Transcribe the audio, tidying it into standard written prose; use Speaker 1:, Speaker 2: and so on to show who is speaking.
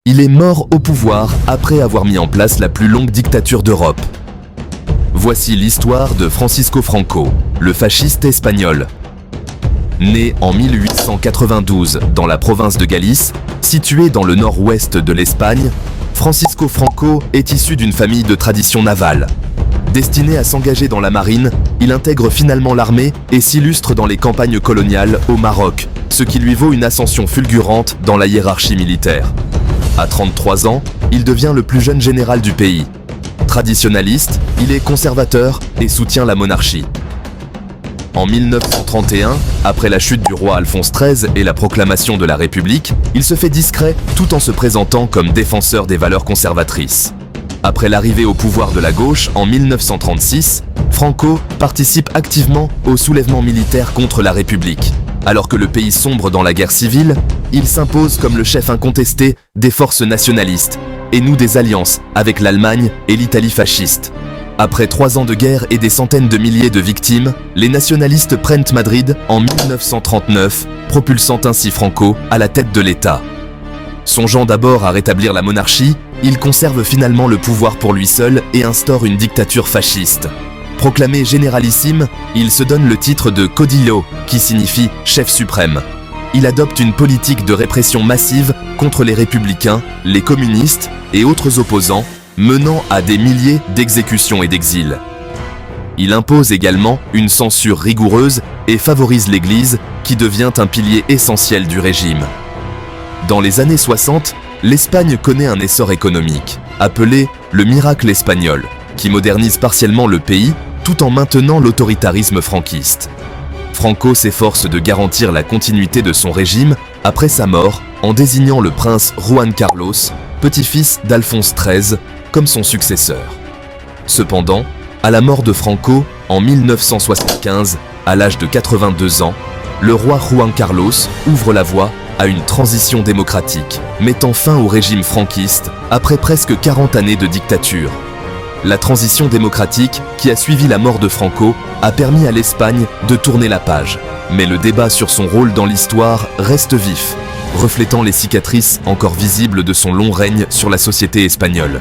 Speaker 1: Il est mort au pouvoir après avoir mis en place la plus longue dictature d'Europe. Voici l'histoire de Francisco Franco, le fasciste espagnol. Né en 1892 dans la province de Galice, située dans le nord-ouest de l'Espagne, Francisco Franco est issu d'une famille de tradition navale. Destiné à s'engager dans la marine, il intègre finalement l'armée et s'illustre dans les campagnes coloniales au Maroc, ce qui lui vaut une ascension fulgurante dans la hiérarchie militaire. À 33 ans, il devient le plus jeune général du pays. Traditionnaliste, il est conservateur et soutient la monarchie. En 1931, après la chute du roi Alphonse XIII et la proclamation de la République, il se fait discret tout en se présentant comme défenseur des valeurs conservatrices. Après l'arrivée au pouvoir de la gauche en 1936, Franco participe activement au soulèvement militaire contre la République. Alors que le pays sombre dans la guerre civile, il s'impose comme le chef incontesté des forces nationalistes et noue des alliances avec l'Allemagne et l'Italie fasciste. Après 3 ans de guerre et des centaines de milliers de victimes, les nationalistes prennent Madrid en 1939, propulsant ainsi Franco à la tête de l'État. Songeant d'abord à rétablir la monarchie, il conserve finalement le pouvoir pour lui seul et instaure une dictature fasciste. Proclamé généralissime, il se donne le titre de Caudillo, qui signifie chef suprême. Il adopte une politique de répression massive contre les républicains, les communistes et autres opposants, menant à des milliers d'exécutions et d'exils. Il impose également une censure rigoureuse et favorise l'Église, qui devient un pilier essentiel du régime. Dans les années 60, l'Espagne connaît un essor économique, appelé le miracle espagnol, qui modernise partiellement le pays tout en maintenant l'autoritarisme franquiste. Franco s'efforce de garantir la continuité de son régime après sa mort en désignant le prince Juan Carlos, petit-fils d'Alphonse XIII, comme son successeur. Cependant, à la mort de Franco en 1975, à l'âge de 82 ans, le roi Juan Carlos ouvre la voie à une transition démocratique, mettant fin au régime franquiste après presque 40 années de dictature. La transition démocratique qui a suivi la mort de Franco a permis à l'Espagne de tourner la page. Mais le débat sur son rôle dans l'histoire reste vif, reflétant les cicatrices encore visibles de son long règne sur la société espagnole.